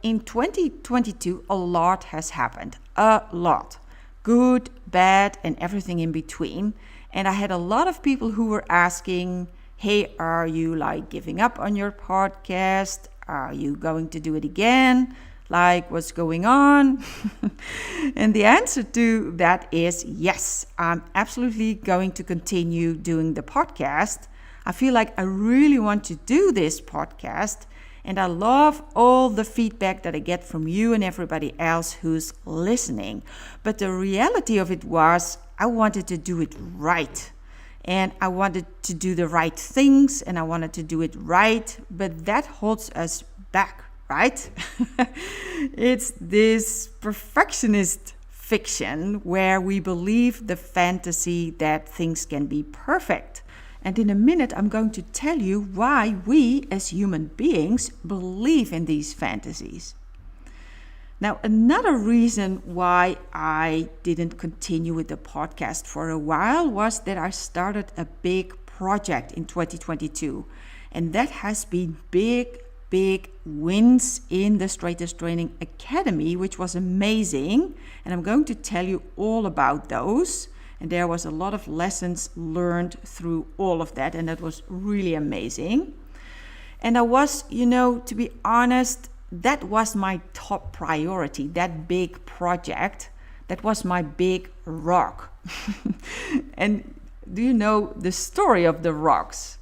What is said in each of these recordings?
in 2022, a lot has happened. A lot. Good, bad, and everything in between. And I had a lot of people who were asking, hey, are you like giving up on your podcast? Are you going to do it again? Like, what's going on? And the answer to that is yes, I'm absolutely going to continue doing the podcast. I feel like I really want to do this podcast, and I love all the feedback that I get from you and everybody else who's listening. But the reality of it was I wanted to do it right. And I wanted to do the right things, and I wanted to do it right, but that holds us back, right? It's this perfectionist fiction where we believe the fantasy that things can be perfect. And in a minute, I'm going to tell you why we as human beings believe in these fantasies. Now, another reason why I didn't continue with the podcast for a while was that I started a big project in 2022. And that has been big wins in the Straightest Training Academy, which was amazing. And I'm going to tell you all about those. And there was a lot of lessons learned through all of that. And that was really amazing. And I was, to be honest, that was my top priority, that big project. That was my big rock. And do you know the story of the rocks?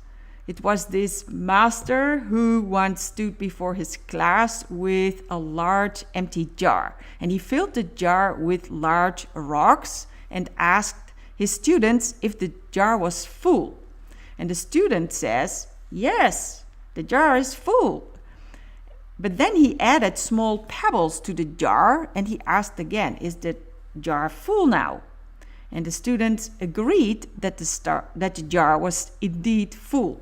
It was this master who once stood before his class with a large empty jar. And he filled the jar with large rocks and asked his students if the jar was full. And the student says, yes, the jar is full. But then he added small pebbles to the jar, and he asked again, is the jar full now? And the students agreed that the jar was indeed full.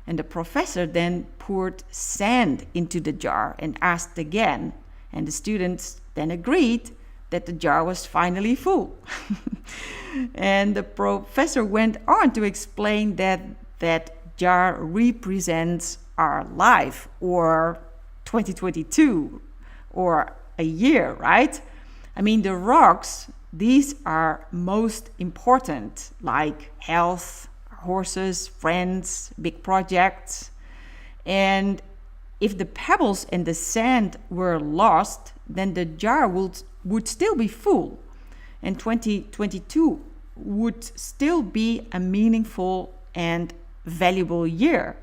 And the professor then poured sand into the jar and asked again, and the students then agreed that the jar was finally full. And the professor went on to explain that that jar represents our life, or 2022, or a year, right? I mean, the rocks, these are most important, like health, horses, friends, big projects. And if the pebbles and the sand were lost, then the jar would still be full. And 2022 would still be a meaningful and valuable year.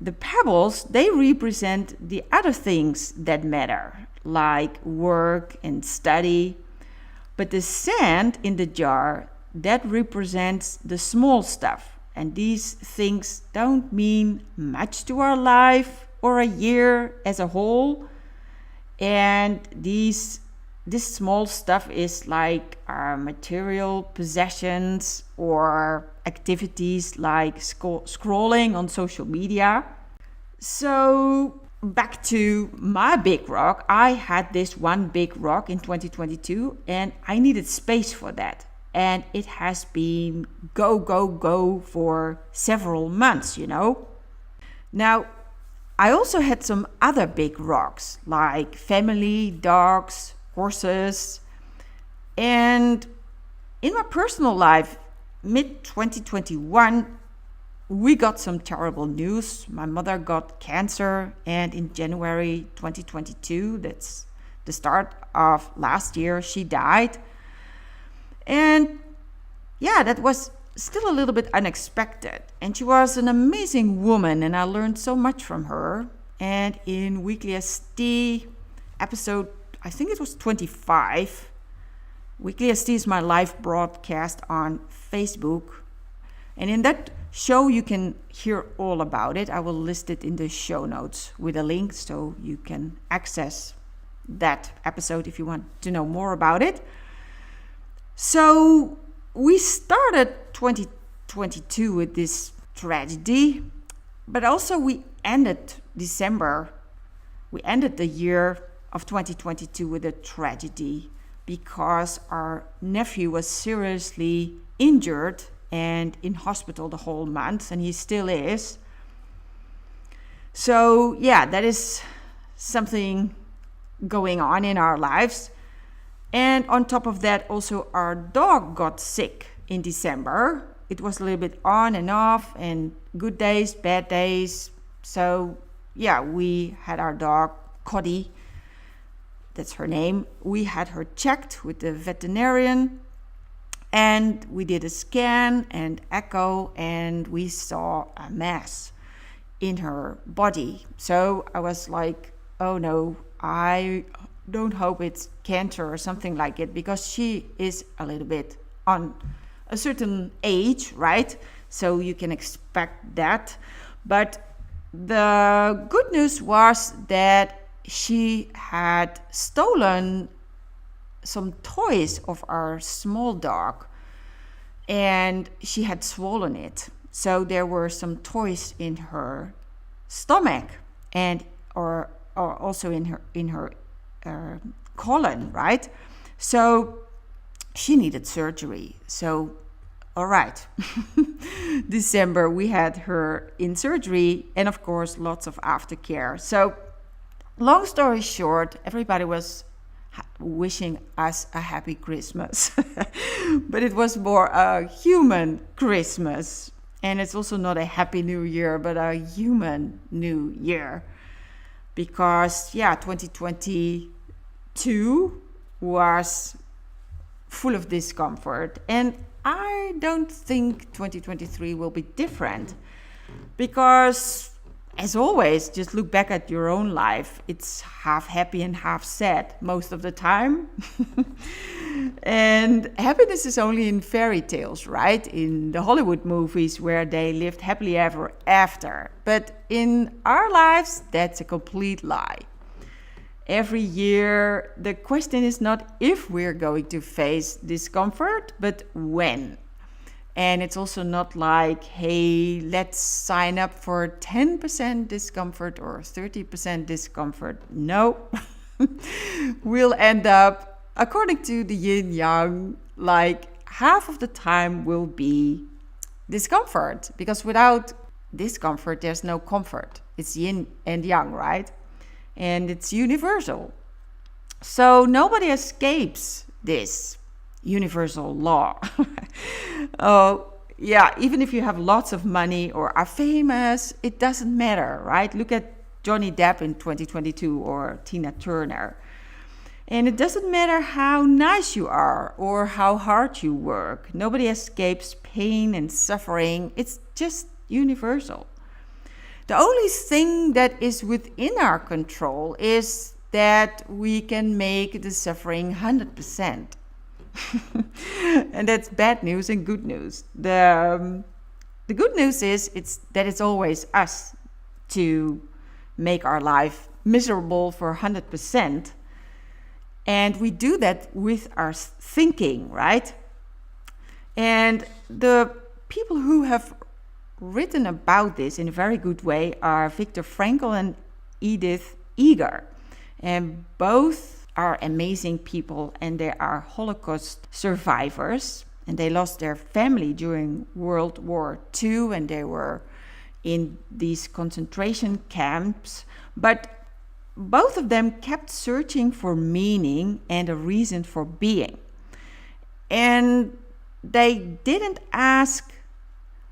The pebbles, they represent the other things that matter, like work and study. But the sand in the jar, that represents the small stuff. And these things don't mean much to our life or a year as a whole. And this small stuff is like our material possessions or activities like scrolling on social media. So back to my big rock. I had this one big rock in 2022 and I needed space for that. And it has been go for several months, Now, I also had some other big rocks like family, dogs, horses. And in my personal life, mid-2021, we got some terrible news. My mother got cancer, and in January 2022, that's the start of last year, she died. And yeah, that was still a little bit unexpected. And she was an amazing woman, and I learned so much from her. And in Weekly ST episode, I think it was 25, Weekly ST is my live broadcast on Facebook. And in that show, you can hear all about it. I will list it in the show notes with a link so you can access that episode if you want to know more about it. So we started 2022 with this tragedy, but also we ended the year of 2022 with a tragedy because our nephew was seriously injured and in hospital the whole month, and he still is. So yeah, that is something going on in our lives. And on top of that, also our dog got sick in December. It was a little bit on and off, and good days, bad days. So yeah, we had our dog, Cody, that's her name. We had her checked with the veterinarian, and we did a scan and echo, and we saw a mass in her body. So I was like, oh no, I don't hope it's cancer or something like it, because she is a little bit on a certain age, right? So you can expect that. But the good news was that she had stolen some toys of our small dog, and she had swollen it. So there were some toys in her stomach, and or also in her colon, right? So she needed surgery. So all right, December we had her in surgery, and of course lots of aftercare. So long story short, everybody was wishing us a happy Christmas. But it was more a human Christmas. And it's also not a happy new year, but a human new year. Because, yeah, 2022 was full of discomfort. And I don't think 2023 will be different. Because, as always, just look back at your own life. It's half happy and half sad most of the time. And happiness is only in fairy tales, right? In the Hollywood movies where they lived happily ever after. But in our lives, that's a complete lie. Every year, the question is not if we're going to face discomfort, but when. And it's also not like, hey, let's sign up for 10% discomfort or 30% discomfort. No, we'll end up, according to the yin-yang, like half of the time will be discomfort. Because without discomfort, there's no comfort. It's yin and yang, right? And it's universal. So nobody escapes this universal law. Yeah, even if you have lots of money or are famous, it doesn't matter, right? Look at Johnny Depp in 2022 or Tina Turner. And it doesn't matter how nice you are or how hard you work. Nobody escapes pain and suffering. It's just universal. The only thing that is within our control is that we can make the suffering 100%. And that's bad news and good news. The good news is it's always us to make our life miserable for 100%. And we do that with our thinking, right? And the people who have written about this in a very good way are Viktor Frankl and Edith Eger. And both are amazing people, and they are Holocaust survivors, and they lost their family during World War II, and they were in these concentration camps. But both of them kept searching for meaning and a reason for being. And they didn't ask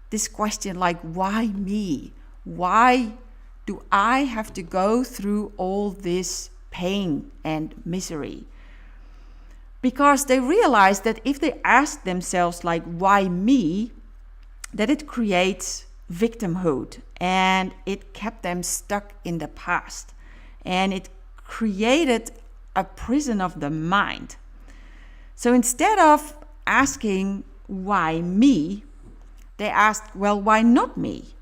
this question like, why me? Why do I have to go through all this pain and misery? Because they realized that if they ask themselves like, why me, that it creates victimhood, and it kept them stuck in the past, and it created a prison of the mind. So instead of asking why me, they asked, well, why not me?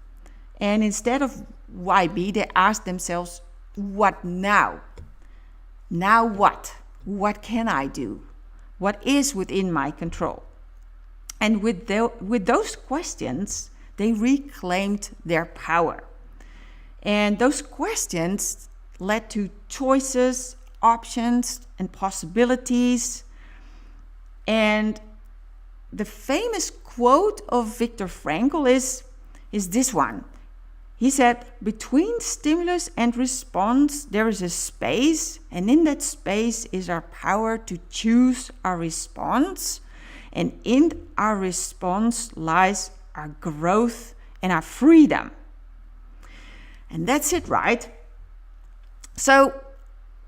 And instead of why me, they asked themselves, what now? Now what? What can I do? What is within my control? And with those questions, they reclaimed their power. And those questions led to choices, options, and possibilities. And the famous quote of Viktor Frankl is this one. He said, between stimulus and response, there is a space, and in that space is our power to choose our response. And in our response lies our growth and our freedom. And that's it, right? So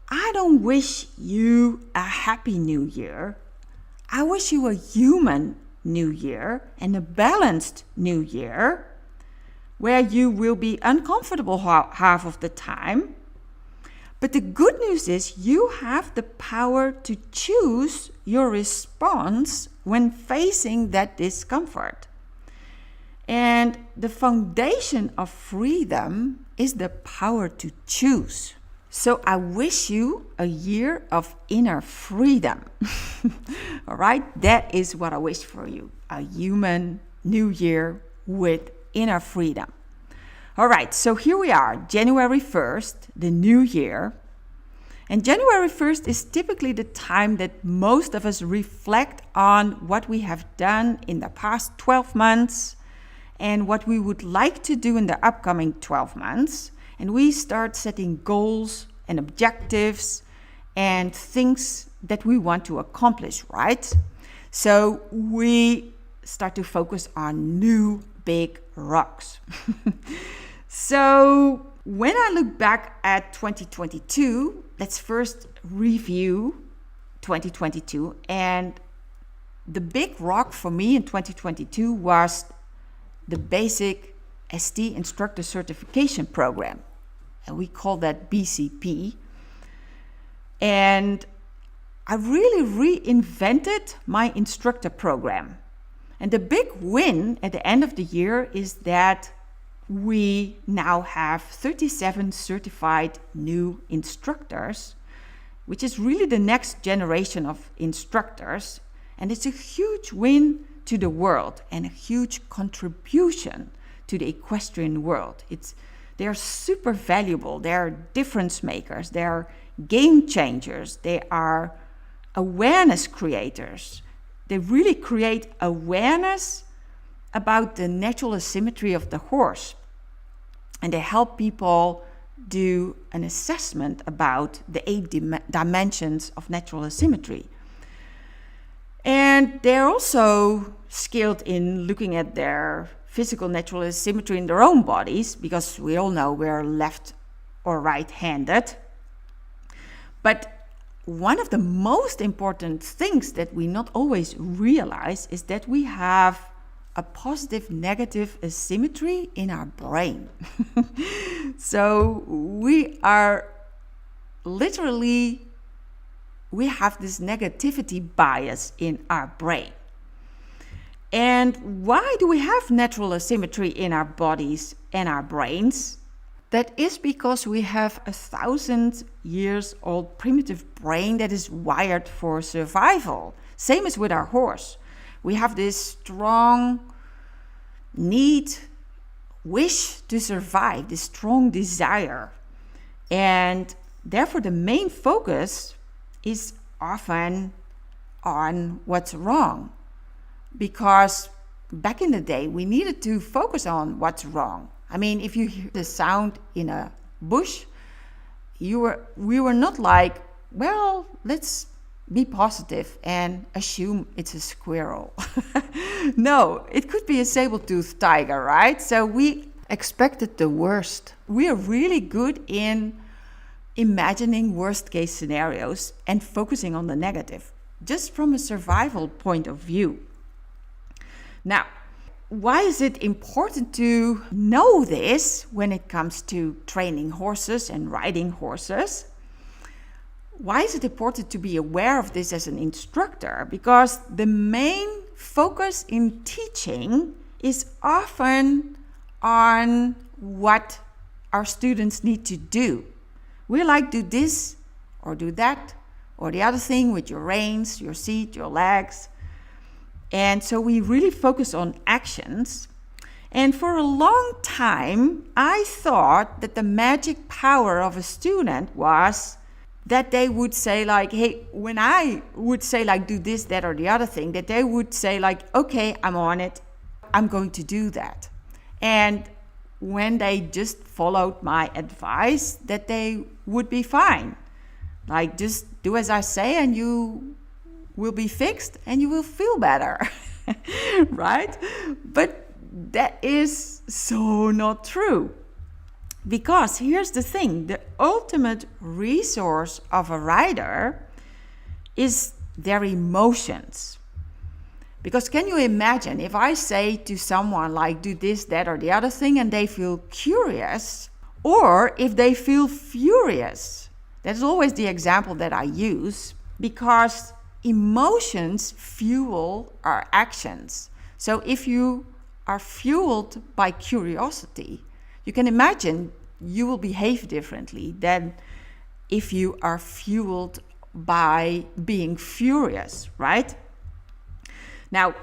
I don't wish you a happy new year. I wish you a human new year and a balanced new year, where you will be uncomfortable half of the time. But the good news is you have the power to choose your response when facing that discomfort. And the foundation of freedom is the power to choose. So I wish you a year of inner freedom. All right, that is what I wish for you. A human new year with inner freedom. All right, so here we are, January 1st, the new year. And January 1st is typically the time that most of us reflect on what we have done in the past 12 months and what we would like to do in the upcoming 12 months. And we start setting goals and objectives and things that we want to accomplish, right? So we start to focus on new big rocks. So when I look back at 2022, let's first review 2022. And the big rock for me in 2022 was the basic ST instructor certification program. And we call that BCP. And I really reinvented my instructor program. And the big win at the end of the year is that we now have 37 certified new instructors, which is really the next generation of instructors. And it's a huge win to the world and a huge contribution to the equestrian world. They are super valuable. They are difference makers. They are game changers. They are awareness creators. They really create awareness about the natural asymmetry of the horse. And they help people do an assessment about the 8 dimensions of natural asymmetry. And they're also skilled in looking at their physical natural asymmetry in their own bodies, because we all know we're left or right-handed. But one of the most important things that we not always realize is that we have a positive-negative asymmetry in our brain. So we have this negativity bias in our brain. And why do we have natural asymmetry in our bodies and our brains? That is because we have 1,000-year-old primitive brain that is wired for survival. Same as with our horse. We have this strong need, wish to survive, this strong desire. And therefore the main focus is often on what's wrong. Because back in the day, we needed to focus on what's wrong. I mean, if you hear the sound in a bush, we were not like, well, let's be positive and assume it's a squirrel. No, it could be a saber-toothed tiger, right? So we expected the worst. We are really good in imagining worst-case scenarios and focusing on the negative, just from a survival point of view. Now, why is it important to know this when it comes to training horses and riding horses? Why is it important to be aware of this as an instructor? Because the main focus in teaching is often on what our students need to do. We like do this or do that or the other thing with your reins, your seat, your legs. And so we really focus on actions. And for a long time, I thought that the magic power of a student was that they would say like, hey, when I would say like, do this, that, or the other thing, that they would say like, okay, I'm on it. I'm going to do that. And when they just followed my advice that they would be fine. Like, just do as I say and you will be fixed and you will feel better, right? But that is so not true. Because here's the thing, the ultimate resource of a rider is their emotions. Because can you imagine if I say to someone like, do this, that, or the other thing, and they feel curious, or if they feel furious? That's always the example that I use, because emotions fuel our actions. So if you are fueled by curiosity, you can imagine you will behave differently than if you are fueled by being furious, right? Now,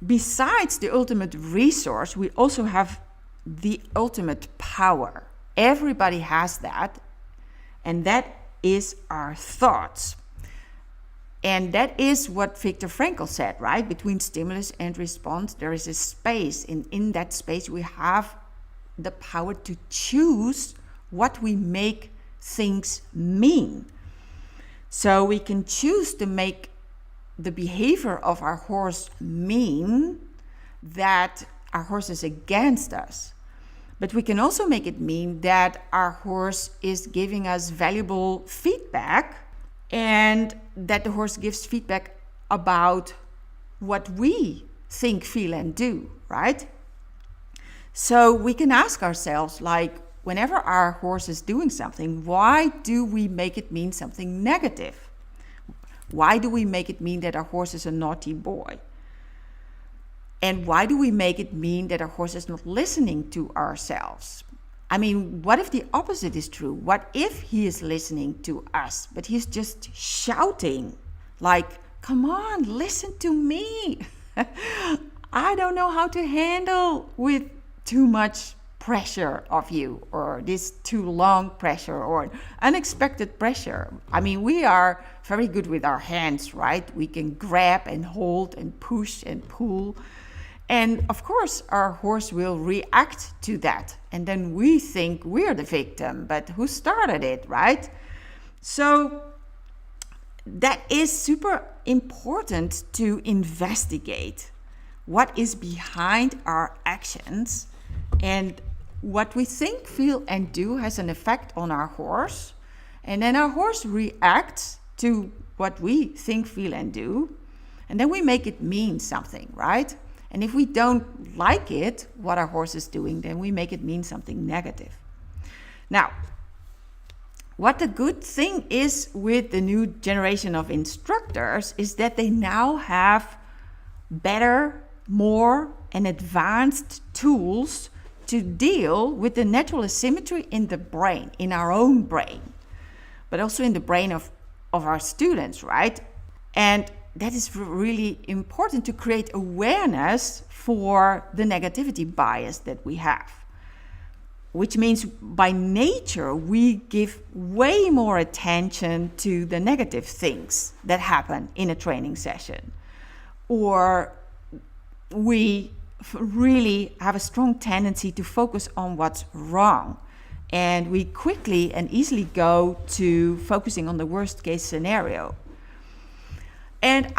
besides the ultimate resource, we also have the ultimate power. Everybody has that, and that is our thoughts. And that is what Viktor Frankl said, right? Between stimulus and response, there is a space. And in that space, we have the power to choose what we make things mean. So we can choose to make the behavior of our horse mean that our horse is against us. But we can also make it mean that our horse is giving us valuable feedback, and that the horse gives feedback about what we think, feel, and do, right? So we can ask ourselves, like, whenever our horse is doing something, why do we make it mean something negative? Why do we make it mean that our horse is a naughty boy? And why do we make it mean that our horse is not listening to ourselves? I mean, what if the opposite is true? What if he is listening to us, but he's just shouting, like, come on, listen to me. I don't know how to handle with too much pressure of you, or this too long pressure, or unexpected pressure. I mean, we are very good with our hands, right? We can grab and hold and push and pull. And of course, our horse will react to that. And then we think we're the victim, but who started it, right? So that is super important to investigate what is behind our actions, and what we think, feel, and do has an effect on our horse. And then our horse reacts to what we think, feel, and do. And then we make it mean something, right? And if we don't like it, what our horse is doing, then we make it mean something negative. Now, what the good thing is with the new generation of instructors is that they now have better, more, and advanced tools to deal with the natural asymmetry in the brain, in our own brain, but also in the brain of our students, right? And that is really important to create awareness for the negativity bias that we have, which means by nature we give way more attention to the negative things that happen in a training session, or we really have a strong tendency to focus on what's wrong, and we quickly and easily go to focusing on the worst case scenario. And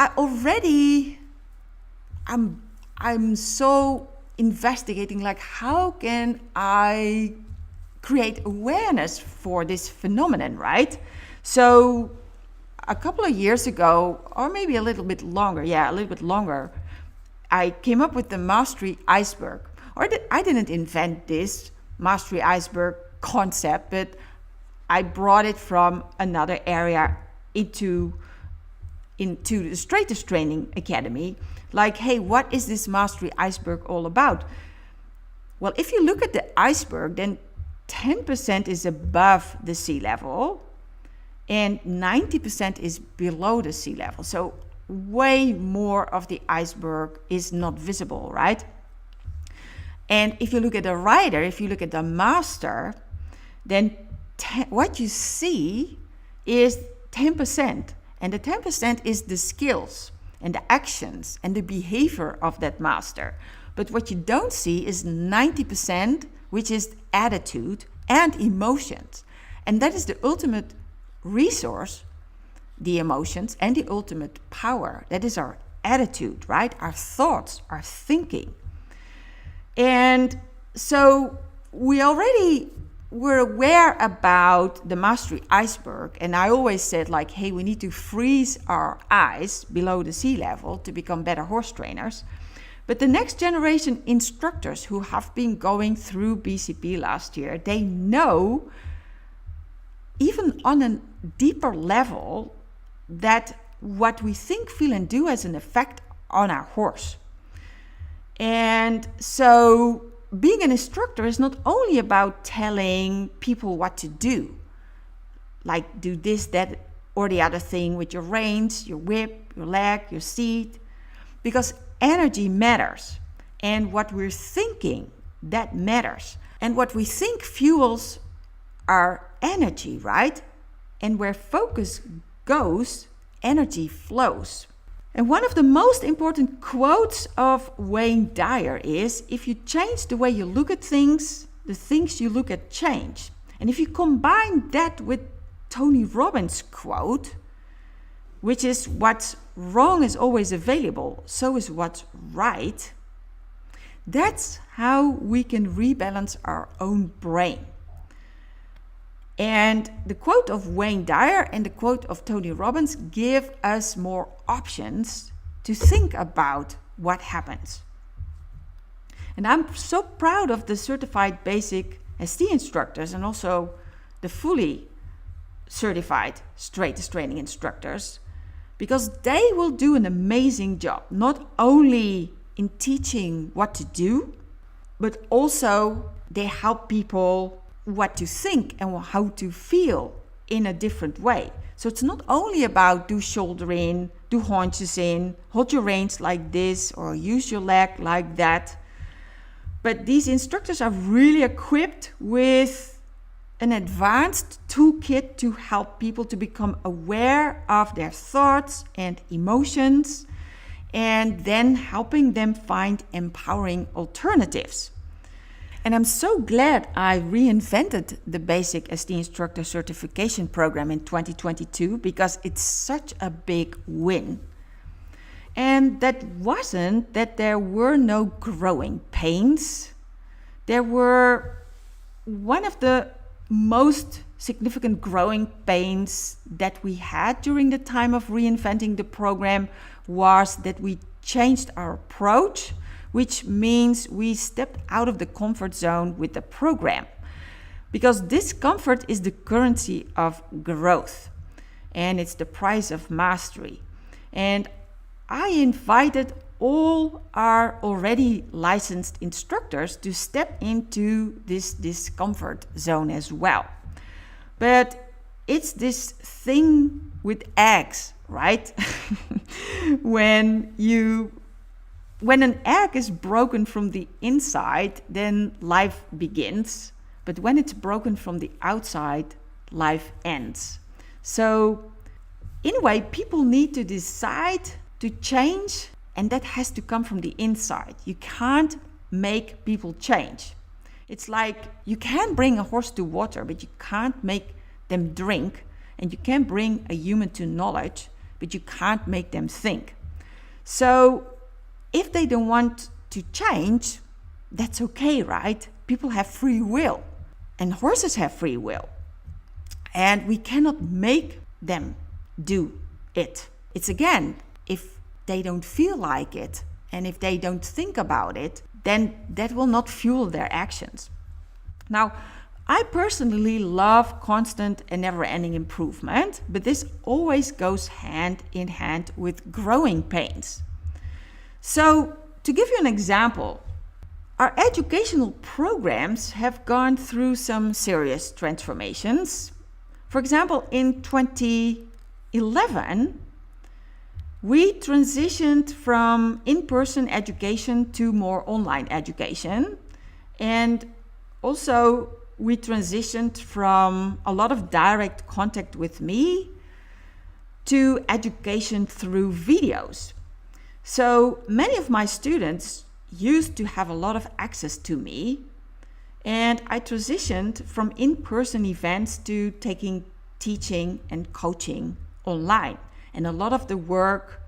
I'm so investigating, like, how can I create awareness for this phenomenon, right? So a couple of years ago, or maybe a little bit longer, I came up with the Mastery Iceberg. I didn't invent this Mastery Iceberg concept, but I brought it from another area into the Straightest Training Academy. Like, hey, what is this Mastery Iceberg all about? Well, if you look at the iceberg, then 10% is above the sea level and 90% is below the sea level. So way more of the iceberg is not visible, right? And if you look at the rider, if you look at the master, then what you see is 10%. And the 10% is the skills and the actions and the behavior of that master. But what you don't see is 90%, which is attitude and emotions. And that is the ultimate resource, the emotions, and the ultimate power. That is our attitude, right? Our thoughts, our thinking. And so we already were aware about the Mastery Iceberg. And I always said, like, hey, we need to freeze our eyes below the sea level to become better horse trainers. But the next generation instructors who have been going through BCP last year, they know, even on a deeper level, that what we think, feel, and do has an effect on our horse. And so being an instructor is not only about telling people what to do, like do this, that, or the other thing with your reins, your whip, your leg, your seat, because energy matters. And what we're thinking, that matters. And what we think fuels our energy, right? And where focus goes, energy flows. And one of the most important quotes of Wayne Dyer is, if you change the way you look at things, the things you look at change. And if you combine that with Tony Robbins' quote, which is what's wrong is always available, so is what's right, that's how we can rebalance our own brain. And the quote of Wayne Dyer and the quote of Tony Robbins give us more options to think about what happens. And I'm so proud of the certified basic ST instructors and also the fully certified straight training instructors, because they will do an amazing job, not only in teaching what to do, but also they help people what to think and how to feel in a different way. So it's not only about do shoulder in, do haunches in, hold your reins like this, or use your leg like that. But these instructors are really equipped with an advanced toolkit to help people to become aware of their thoughts and emotions, and then helping them find empowering alternatives. And I'm so glad I reinvented the basic ST instructor certification program in 2022, because it's such a big win. And that wasn't that there were no growing pains. There were one of the most significant growing pains that we had during the time of reinventing the program was that we changed our approach, which means we stepped out of the comfort zone with the program. Because discomfort is the currency of growth, and it's the price of mastery. And I invited all our already licensed instructors to step into this discomfort zone as well. But it's this thing with eggs, right? When an egg is broken from the inside, then life begins. But when it's broken from the outside, life ends. So in a way, people need to decide to change, and that has to come from the inside. You can't make people change. It's like you can bring a horse to water, but you can't make them drink. And you can bring a human to knowledge, but you can't make them think. So if they don't want to change, that's okay, right? People have free will, and horses have free will. And we cannot make them do it. It's again, if they don't feel like it, and if they don't think about it, then that will not fuel their actions. Now, I personally love constant and never-ending improvement, but this always goes hand in hand with growing pains. So, to give you an example, our educational programs have gone through some serious transformations. For example, in 2011, we transitioned from in-person education to more online education. And also, we transitioned from a lot of direct contact with me to education through videos. So many of my students used to have a lot of access to me, And I transitioned from in-person events to teaching and coaching online. And a lot of the work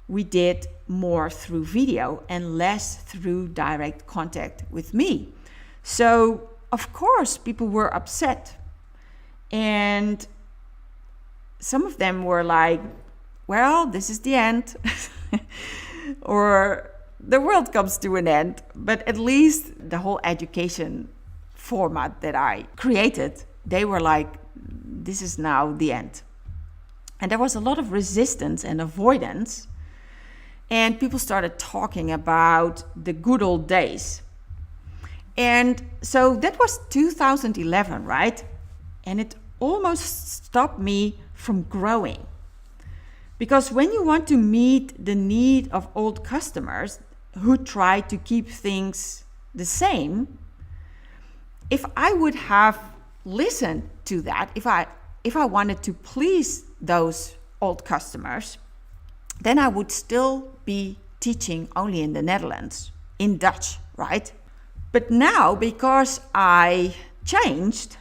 we did more through video and less through direct contact with me. So, of course, people were upset. And some of them were like, well, this is the end. Or the world comes to an end. But at least the whole education format that I created, they were like, this is now the end. And there was a lot of resistance and avoidance. And people started talking about the good old days. And so that was 2011, right? And it almost stopped me from growing. Because when you want to meet the need of old customers who try to keep things the same, if I would have listened to that, if I wanted to please those old customers, then I would still be teaching only in the Netherlands, in Dutch, right? But now, because I changed,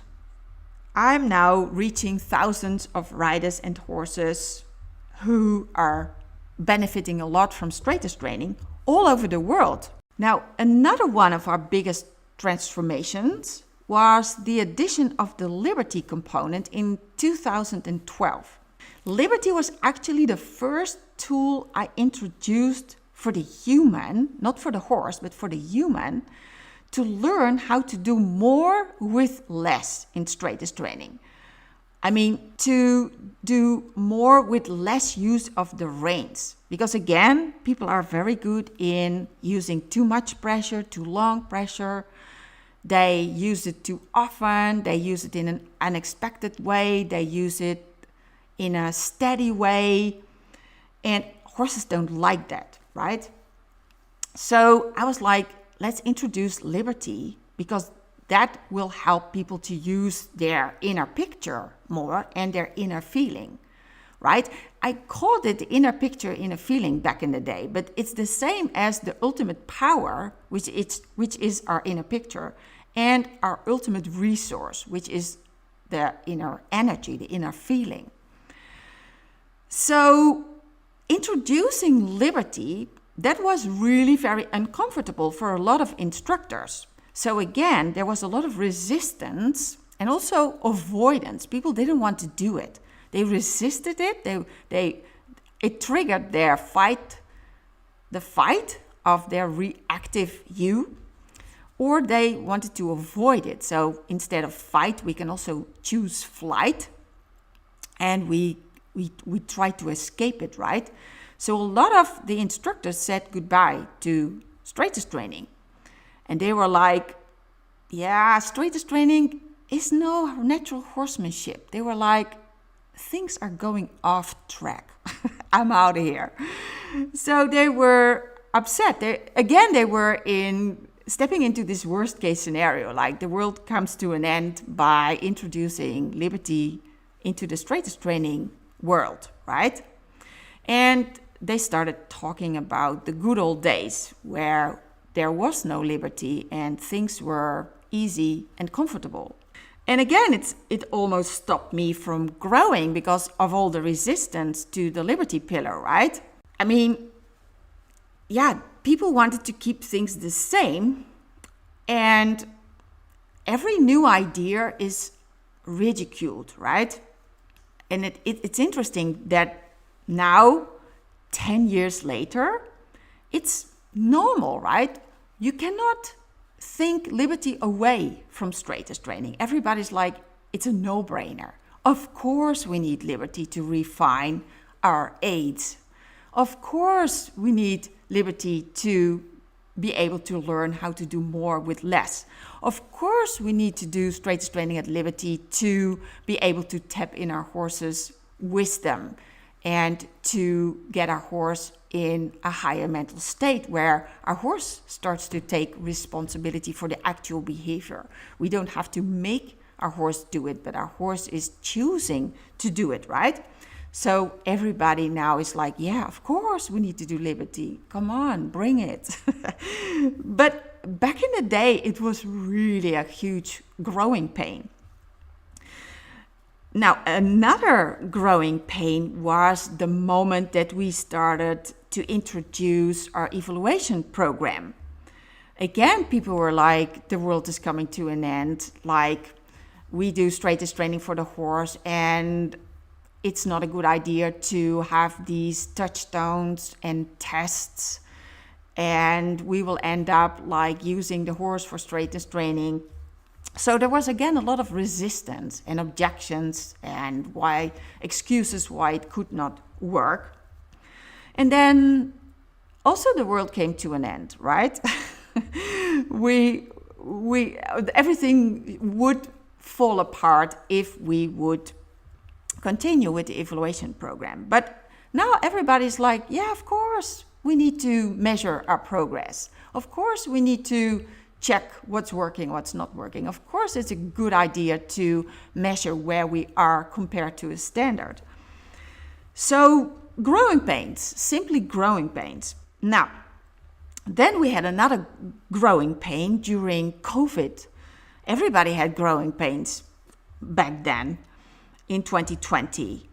I'm now reaching thousands of riders and horses who are benefiting a lot from straightest training all over the world. Now, another one of our biggest transformations was the addition of the Liberty component in 2012. Liberty was actually the first tool I introduced for the human, not for the horse, but for the human, to learn how to do more with less in straightest training. I mean, to do more with less use of the reins. Because again, people are very good in using too much pressure, too long pressure. They use it too often. They use it in an unexpected way. They use it in a steady way. And horses don't like that, right? So I was like, let's introduce Liberty, because that will help people to use their inner picture more and their inner feeling, right? I called it the inner picture, inner feeling back in the day, but it's the same as the ultimate power, which is our inner picture, and our ultimate resource, which is the inner energy, the inner feeling. So introducing Liberty, that was really very uncomfortable for a lot of instructors. So again, there was a lot of resistance and also avoidance. People didn't want to do it. They resisted it. It triggered their the fight of their reactive you, or they wanted to avoid it. So instead of fight, we can also choose flight, and we try to escape it, right? So a lot of the instructors said goodbye to straightest training. And they were like, yeah, straightest training is no natural horsemanship. They were like, things are going off track. I'm out of here. So they were upset. They were stepping into this worst case scenario, like the world comes to an end by introducing Liberty into the straightest training world, right? And they started talking about the good old days where there was no Liberty and things were easy and comfortable. And again, it almost stopped me from growing because of all the resistance to the Liberty pillar, right? I mean, yeah, people wanted to keep things the same, and every new idea is ridiculed, right? And it's interesting that now, 10 years later, it's normal, right? You cannot think Liberty away from straightest training. Everybody's like, it's a no-brainer. Of course we need Liberty to refine our aids. Of course we need Liberty to be able to learn how to do more with less. Of course we need to do straightest training at Liberty to be able to tap in our horse's wisdom and to get our horse in a higher mental state where our horse starts to take responsibility for the actual behavior. We don't have to make our horse do it, but our horse is choosing to do it, right? So everybody now is like, yeah, of course we need to do Liberty. Come on, bring it. But back in the day, it was really a huge growing pain. Now, another growing pain was the moment that we started to introduce our evaluation program. Again, people were like, the world is coming to an end. Like, we do straightest training for the horse, and it's not a good idea to have these touchstones and tests, and we will end up like using the horse for straightest training. So there was again a lot of resistance and objections and excuses why it could not work. And then also the world came to an end, right? Everything would fall apart if we would continue with the evaluation program. But now everybody's like, yeah, of course, we need to measure our progress. Of course, we need to check what's working, what's not working. Of course, it's a good idea to measure where we are compared to a standard. So growing pains, simply growing pains. Now, then we had another growing pain during COVID. Everybody had growing pains back then in 2020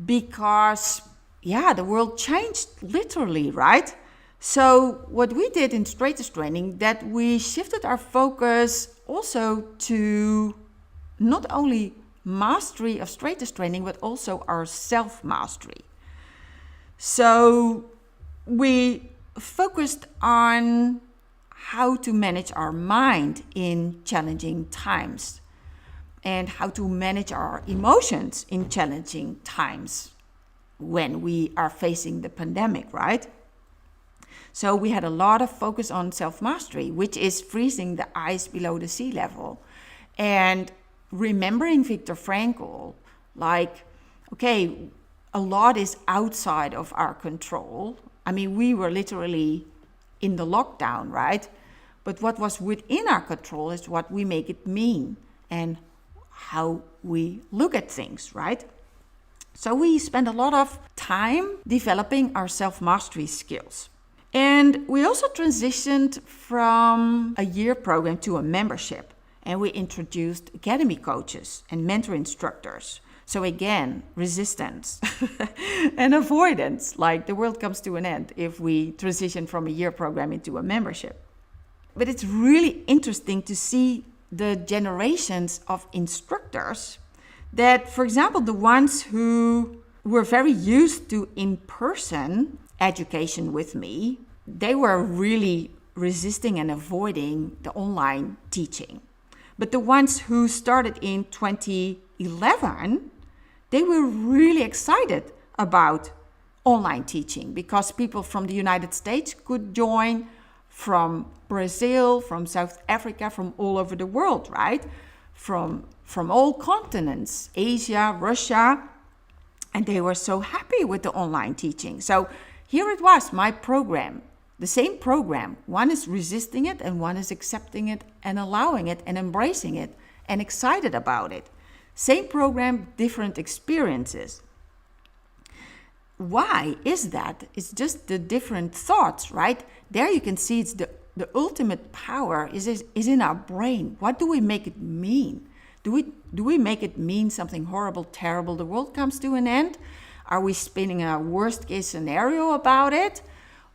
because, the world changed literally, right? So what we did in straightest training, that we shifted our focus also to not only mastery of straightest training, but also our self-mastery. So we focused on how to manage our mind in challenging times and how to manage our emotions in challenging times when we are facing the pandemic, right? So we had a lot of focus on self-mastery, which is freezing the ice below the sea level. And remembering Viktor Frankl, like, okay, a lot is outside of our control. I mean, we were literally in the lockdown, right? But what was within our control is what we make it mean and how we look at things, right? So we spent a lot of time developing our self-mastery skills. And we also transitioned from a year program to a membership. And we introduced academy coaches and mentor instructors. So again, resistance and avoidance, like the world comes to an end if we transition from a year program into a membership. But it's really interesting to see the generations of instructors that, for example, the ones who were very used to in-person education with me, they were really resisting and avoiding the online teaching. But the ones who started in 2011, they were really excited about online teaching because people from the United States could join, from Brazil, from South Africa, from all over the world, right? From all continents, Asia, Russia, and they were so happy with the online teaching. So here it was, my program, the same program. One is resisting it and one is accepting it and allowing it and embracing it and excited about it. Same program, different experiences. Why is that? It's just the different thoughts, right? There you can see it's the ultimate power is in our brain. What do we make it mean? Do we make it mean something horrible, terrible? The world comes to an end? Are we spinning a worst case scenario about it?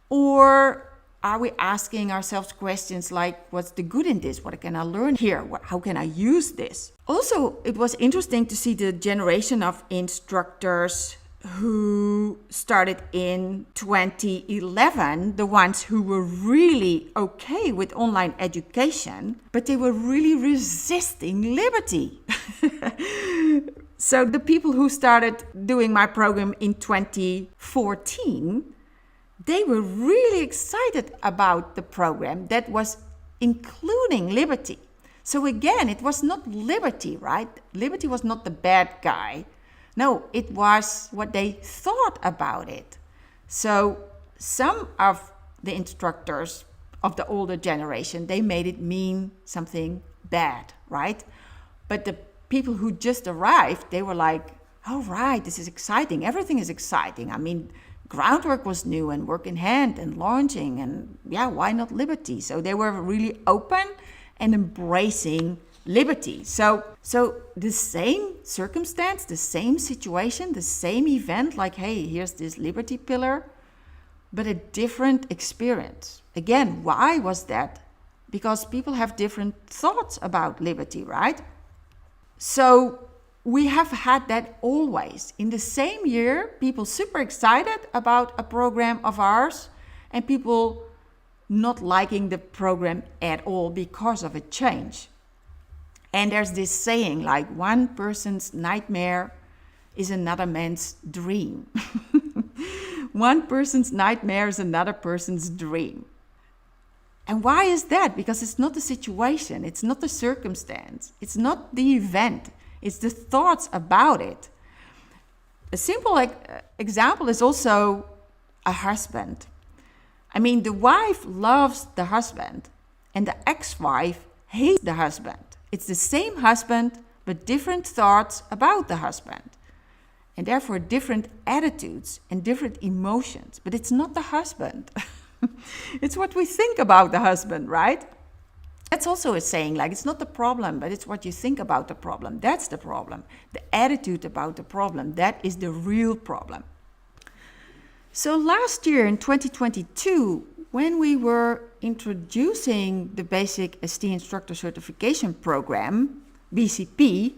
Or are we asking ourselves questions like, what's the good in this? What can I learn here? How can I use this? Also, it was interesting to see the generation of instructors who started in 2011, the ones who were really okay with online education, but they were really resisting liberty. So the people who started doing my program in 2014, they were really excited about the program that was including liberty. So again, it was not liberty, right? Liberty was not the bad guy. No, it was what they thought about it. So some of the instructors of the older generation, they made it mean something bad, right? But the people who just arrived, they were like, oh, right, this is exciting. Everything is exciting. I mean, groundwork was new and work in hand and launching and why not liberty? So they were really open and embracing liberty. So the same circumstance, the same situation, the same event, like, hey, here's this liberty pillar, but a different experience. Again, why was that? Because people have different thoughts about liberty, right? So we have had that always. In the same year, people super excited about a program of ours and people not liking the program at all because of a change. And there's this saying, like, one person's nightmare is another man's dream. One person's nightmare is another person's dream. And why is that? Because it's not the situation, it's not the circumstance, it's not the event, it's the thoughts about it. A simple example is also a husband. I mean, the wife loves the husband and the ex-wife hates the husband. It's the same husband, but different thoughts about the husband. And therefore different attitudes and different emotions. But it's not the husband. It's what we think about the husband, right? That's also a saying, like, it's not the problem, but it's what you think about the problem. That's the problem. The attitude about the problem, that is the real problem. So last year in 2022, when we were introducing the Basic ST Instructor Certification Program, BCP,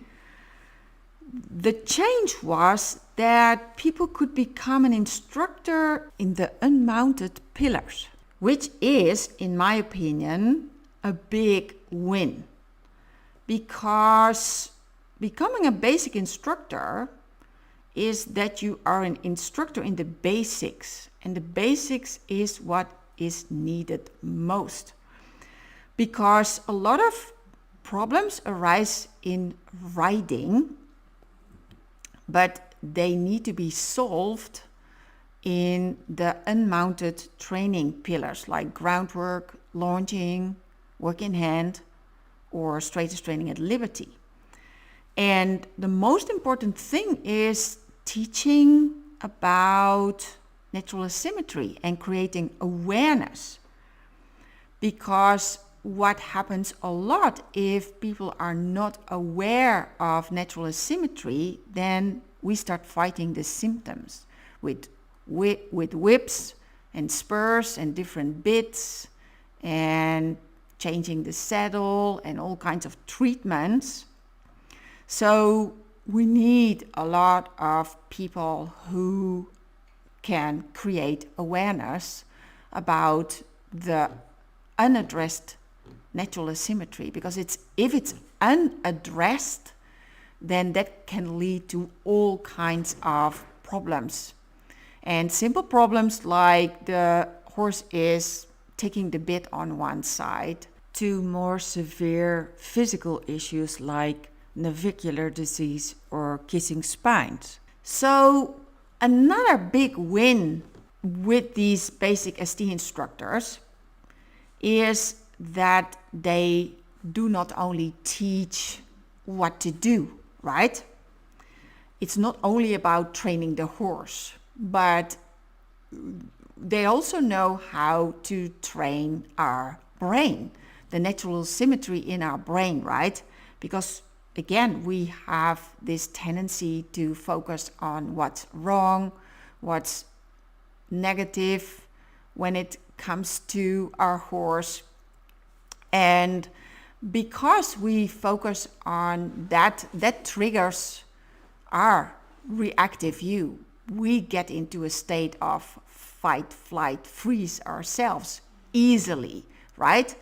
the change was that people could become an instructor in the unmounted pillars, which is, in my opinion, a big win. Because becoming a basic instructor is that you are an instructor in the basics, and the basics is what is needed most. Because a lot of problems arise in riding, but they need to be solved in the unmounted training pillars like groundwork, launching, work in hand, or straightest training at liberty. And the most important thing is teaching about natural asymmetry and creating awareness. Because what happens a lot if people are not aware of natural asymmetry, then we start fighting the symptoms with whips and spurs and different bits and changing the saddle and all kinds of treatments. So we need a lot of people who can create awareness about the unaddressed natural asymmetry, because if it's unaddressed, then that can lead to all kinds of problems. And simple problems like the horse is taking the bit on one side, to more severe physical issues like navicular disease or kissing spines. So another big win with these basic ST instructors is that they do not only teach what to do, right? It's not only about training the horse, but they also know how to train our brain, the natural symmetry in our brain, right? Because again, we have this tendency to focus on what's wrong, what's negative when it comes to our horse. And because we focus on that triggers our reactive view. We get into a state of fight, flight, freeze ourselves easily, right?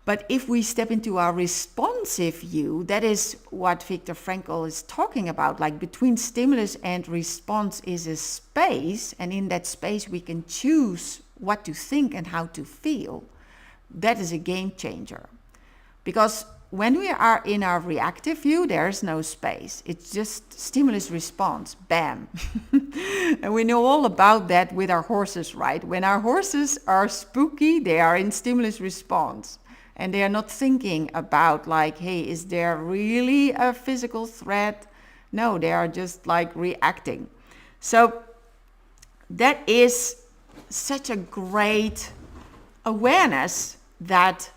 But if we step into our responsive view, that is what Viktor Frankl is talking about, like between stimulus and response is a space, and in that space we can choose what to think and how to feel. That is a game changer. Because when we are in our reactive view, there is no space. It's just stimulus response, bam. And we know all about that with our horses, right? When our horses are spooky, they are in stimulus response. And they are not thinking about like, hey, is there really a physical threat? No, they are just like reacting. So that is such a great awareness that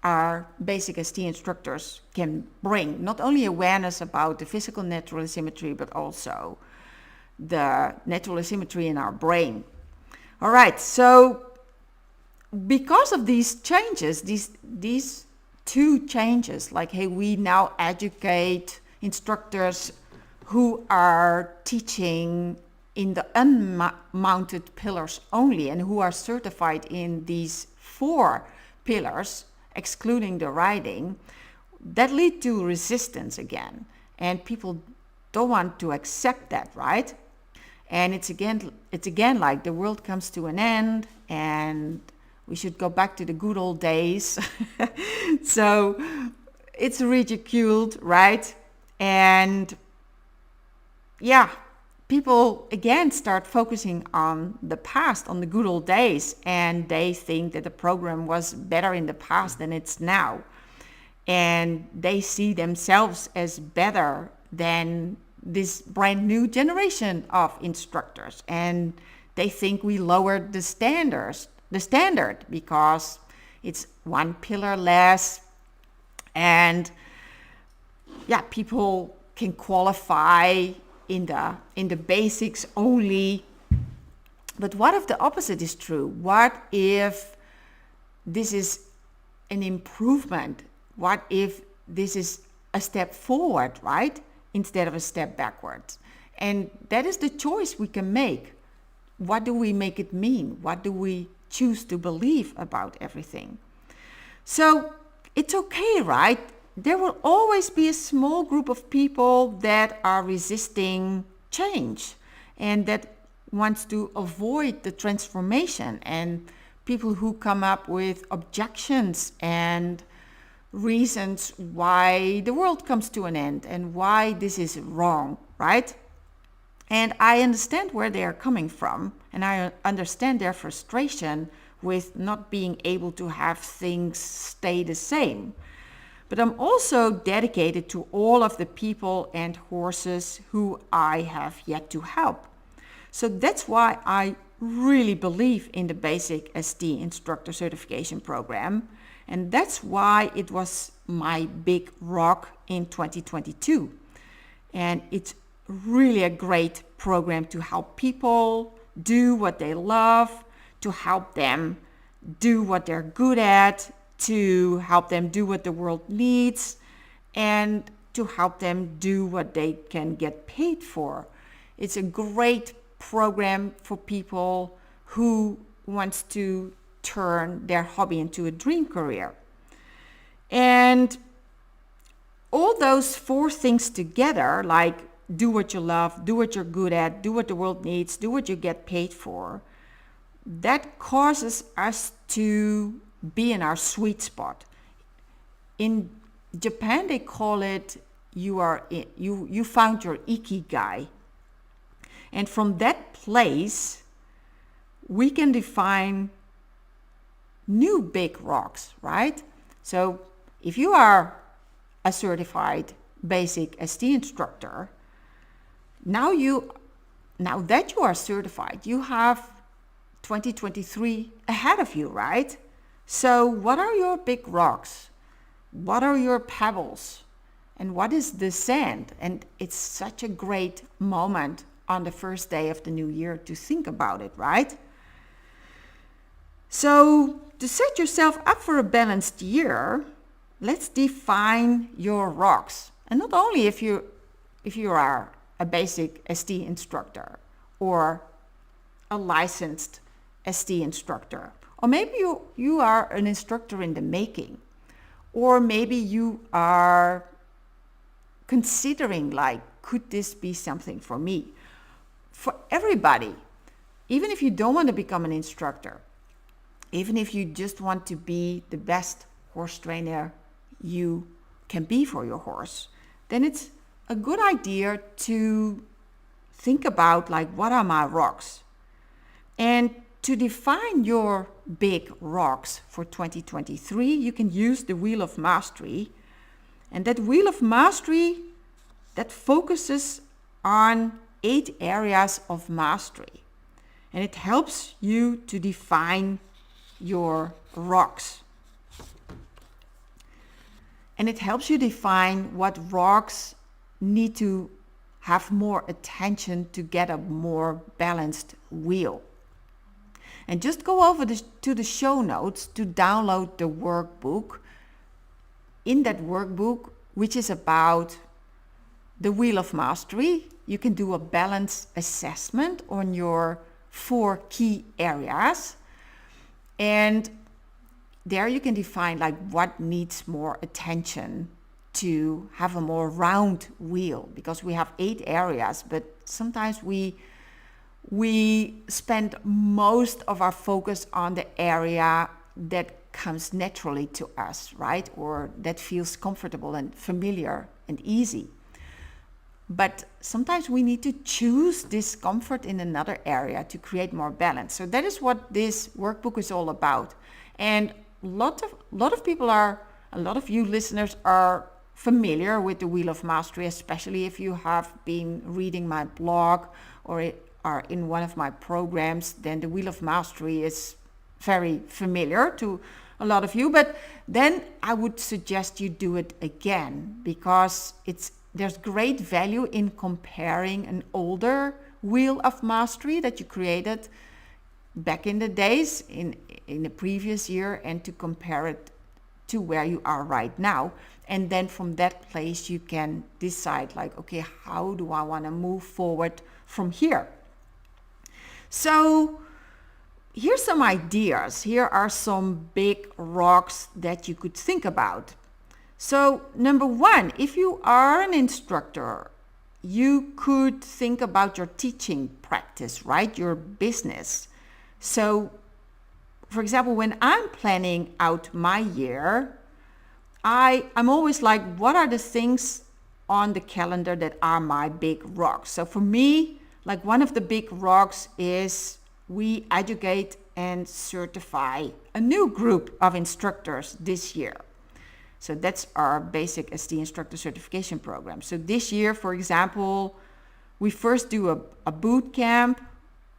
our basic ST instructors can bring. Not only awareness about the physical natural asymmetry, but also the natural asymmetry in our brain. All right, so because of these changes, these two changes, like, hey, we now educate instructors who are teaching in the unmounted pillars only and who are certified in these 4 pillars, excluding the riding, that lead to resistance again. And people don't want to accept that, right? And it's again like the world comes to an end and we should go back to the good old days. So it's ridiculed, right? And yeah, people again start focusing on the past, on the good old days, and they think that the program was better in the past than it's now. And they see themselves as better than this brand new generation of instructors. And they think we lowered the standard because it's 1 pillar less. And yeah, people can qualify in the basics only. But what if the opposite is true? What if this is an improvement? What if this is a step forward, right? Instead of a step backwards? And that is the choice we can make. What do we make it mean? What do we choose to believe about everything? So it's okay, right? There will always be a small group of people that are resisting change and that wants to avoid the transformation, and people who come up with objections and reasons why the world comes to an end and why this is wrong, right? And I understand where they are coming from, and I understand their frustration with not being able to have things stay the same. But I'm also dedicated to all of the people and horses who I have yet to help. So that's why I really believe in the basic ST instructor certification program. And that's why it was my big rock in 2022. And it's really a great program to help people do what they love, to help them do what they're good at, to help them do what the world needs, and to help them do what they can get paid for. It's a great program for people who wants to turn their hobby into a dream career. And all those 4 things together, like do what you love, do what you're good at, do what the world needs, do what you get paid for, that causes us to be in our sweet spot. In Japan, they call it you found your ikigai. And from that place, we can define new big rocks, right? So if you are a certified basic ST instructor, now that you are certified, you have 2023 ahead of you, right? So what are your big rocks? What are your pebbles? And what is the sand? And it's such a great moment on the first day of the new year to think about it, right? So to set yourself up for a balanced year, let's define your rocks. And not only if you are a basic ST instructor or a licensed ST instructor, or maybe you are an instructor in the making, or maybe you are considering, like, could this be something for me? For everybody, even if you don't want to become an instructor, even if you just want to be the best horse trainer you can be for your horse, then it's a good idea to think about, like, what are my rocks? And to define your big rocks for 2023, you can use the Wheel of Mastery. And that Wheel of Mastery, that focuses on 8 areas of mastery. And it helps you to define your rocks. And it helps you define what rocks need to have more attention to get a more balanced wheel. And just go over to the show notes to download the workbook. In that workbook, which is about the Wheel of Mastery, you can do a balance assessment on your 4 key areas. And there you can define like what needs more attention to have a more round wheel, because we have 8 areas, but sometimes we spend most of our focus on the area that comes naturally to us, right? Or that feels comfortable and familiar and easy. But sometimes we need to choose discomfort in another area to create more balance. So that is what this workbook is all about. And a lot of you listeners are familiar with the Wheel of Mastery, especially if you have been reading my blog or are in one of my programs. Then the Wheel of Mastery is very familiar to a lot of you. But then I would suggest you do it again, because there's great value in comparing an older Wheel of Mastery that you created back in the days in the previous year, and to compare it to where you are right now. And then from that place you can decide like, okay, how do I want to move forward from here? So here's some ideas. Here are some big rocks that you could think about. So number 1, if you are an instructor, you could think about your teaching practice, right? Your business. So for example, when I'm planning out my year, I'm always like, what are the things on the calendar that are my big rocks? So for me, like one of the big rocks is we educate and certify a new group of instructors this year. So that's our basic ST instructor certification program. So this year, for example, we first do a boot camp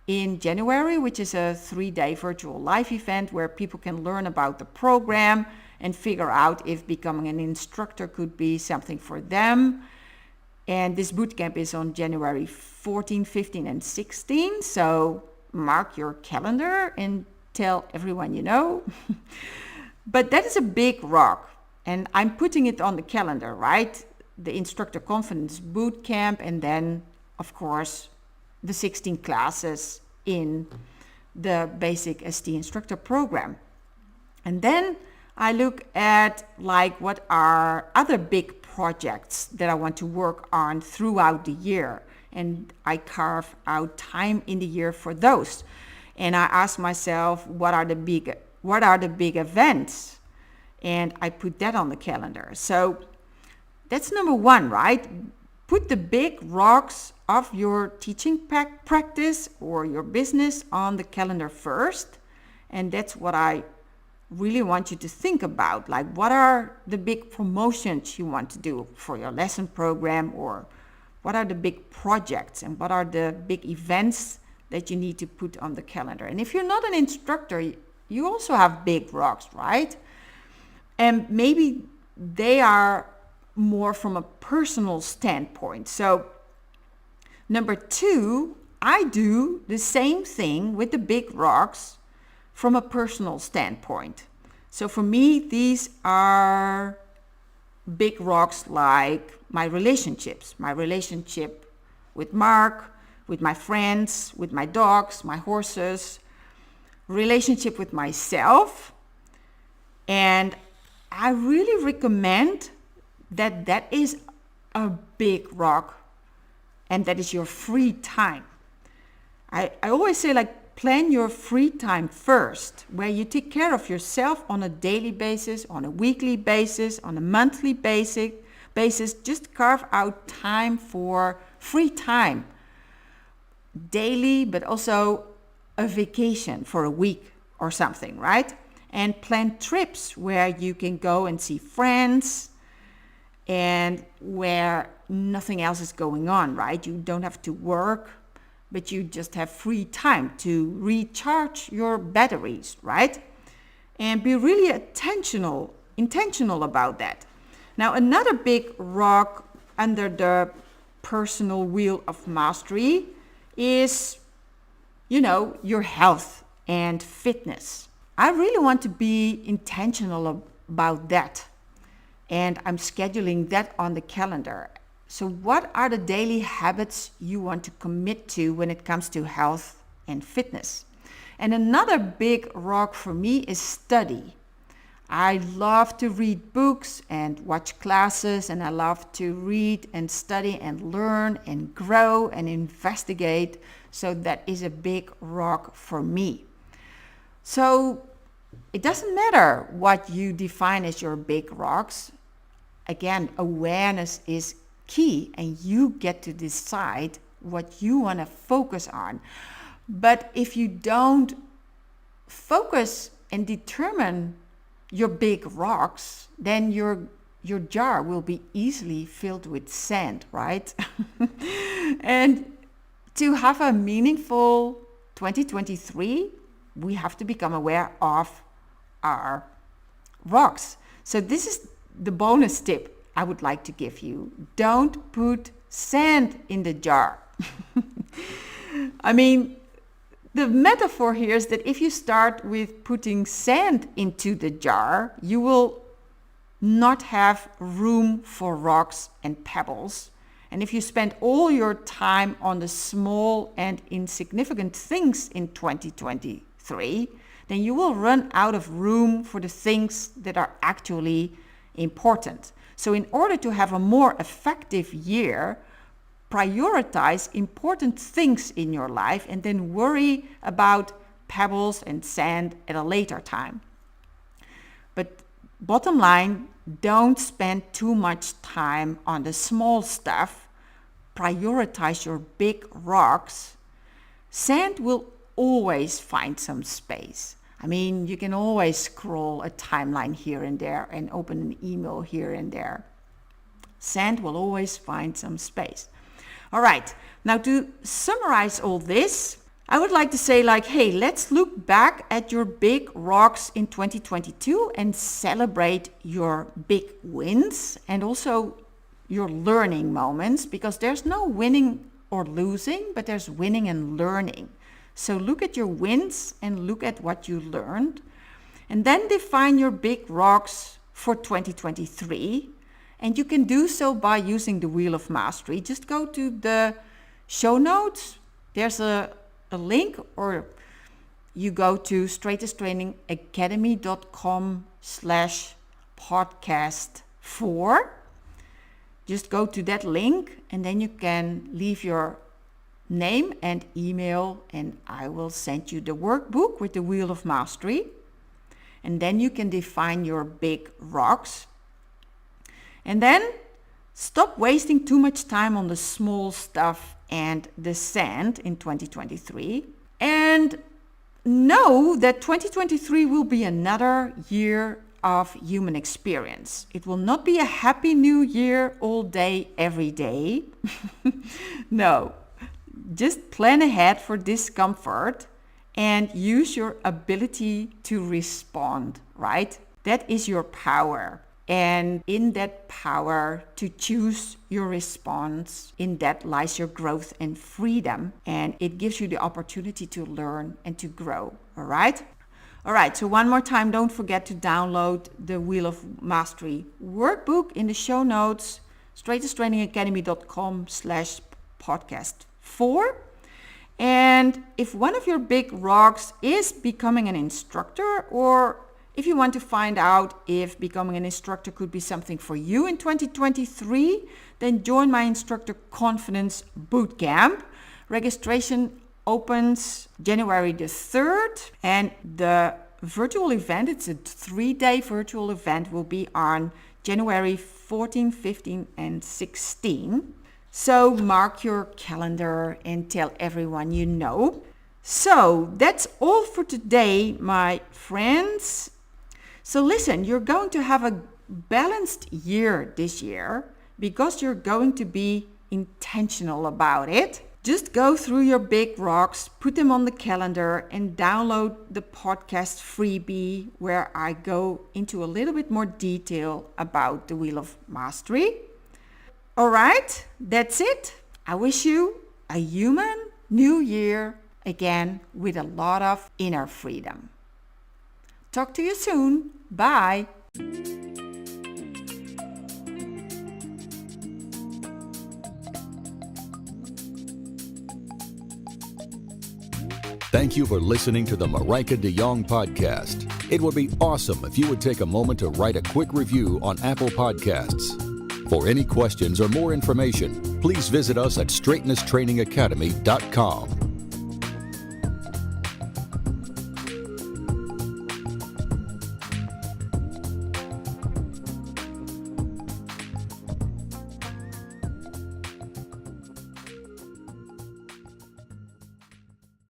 in January, which is a 3-day virtual live event where people can learn about the program and figure out if becoming an instructor could be something for them. And this bootcamp is on January 14, 15, and 16. So mark your calendar and tell everyone you know. But that is a big rock. And I'm putting it on the calendar, right? The Instructor Confidence Bootcamp, and then, of course, the 16 classes in the basic ST instructor program. And then I look at like what are other big projects that I want to work on throughout the year, and I carve out time in the year for those. And I ask myself, what are the big events? And I put that on the calendar. So that's number 1, right? Put the big rocks of your teaching practice or your business on the calendar first. And that's what I really want you to think about. Like, what are the big promotions you want to do for your lesson program, or what are the big projects and what are the big events that you need to put on the calendar? And if you're not an instructor, you also have big rocks, right? And maybe they are more from a personal standpoint. So number 2, I do the same thing with the big rocks from a personal standpoint. So for me, these are big rocks like my relationships, my relationship with Mark, with my friends, with my dogs, my horses, relationship with myself. And I really recommend that is a big rock, and that is your free time. I always say, like, plan your free time first, where you take care of yourself on a daily basis, on a weekly basis, on a monthly basis. Just carve out time for free time daily, but also a vacation for a week or something, right? And plan trips where you can go and see friends and where nothing else is going on, right? You don't have to work but you just have free time to recharge your batteries, right? And be really intentional about that. Now, another big rock under the personal wheel of mastery is, your health and fitness. I really want to be intentional about that. And I'm scheduling that on the calendar. So what are the daily habits you want to commit to when it comes to health and fitness? And another big rock for me is study. I love to read books and watch classes, and I love to read and study and learn and grow and investigate. So that is a big rock for me. So it doesn't matter what you define as your big rocks. Again, awareness is key, and you get to decide what you want to focus on. But if you don't focus and determine your big rocks, then your jar will be easily filled with sand, right? And to have a meaningful 2023, we have to become aware of our rocks. So this is the bonus tip I would like to give you. Don't put sand in the jar. I mean, the metaphor here is that if you start with putting sand into the jar, you will not have room for rocks and pebbles. And if you spend all your time on the small and insignificant things in 2023, then you will run out of room for the things that are actually important. So in order to have a more effective year, prioritize important things in your life and then worry about pebbles and sand at a later time. But bottom line, don't spend too much time on the small stuff. Prioritize your big rocks. Sand will always find some space. I mean, you can always scroll a timeline here and there and open an email here and there. Sand will always find some space. All right, now to summarize all this, I would like to say hey, let's look back at your big rocks in 2022 and celebrate your big wins and also your learning moments, because there's no winning or losing, but there's winning and learning. So look at your wins and look at what you learned, and then define your big rocks for 2023. And you can do so by using the Wheel of Mastery. Just go to the show notes. There's a link, or you go to straightesttrainingacademy.com/podcast4. Just go to that link, and then you can leave your name and email, and I will send you the workbook with the Wheel of Mastery. And then you can define your big rocks. And then stop wasting too much time on the small stuff and the sand in 2023. And know that 2023 will be another year of human experience. It will not be a happy new year all day, every day. No, just plan ahead for discomfort and use your ability to respond, right? That is your power. And in that power to choose your response, in that lies your growth and freedom. And it gives you the opportunity to learn and to grow. All right? All right, so one more time, don't forget to download the Wheel of Mastery workbook in the show notes, straightesttrainingacademy.com/podcast4. And if one of your big rocks is becoming an instructor, or if you want to find out if becoming an instructor could be something for you in 2023, then join my Instructor Confidence Bootcamp. Registration opens January the 3rd, and the virtual event, it's a 3-day virtual event, will be on January 14, 15, and 16. So mark your calendar and tell everyone you know. So that's all for today, my friends. So listen, you're going to have a balanced year this year because you're going to be intentional about it. Just go through your big rocks, put them on the calendar, and download the podcast freebie where I go into a little bit more detail about the Wheel of Mastery. All right, that's it. I wish you a human new year again with a lot of inner freedom. Talk to you soon. Bye. Thank you for listening to the Marika de Jong podcast. It would be awesome if you would take a moment to write a quick review on Apple Podcasts. For any questions or more information, please visit us at straightnesstrainingacademy.com.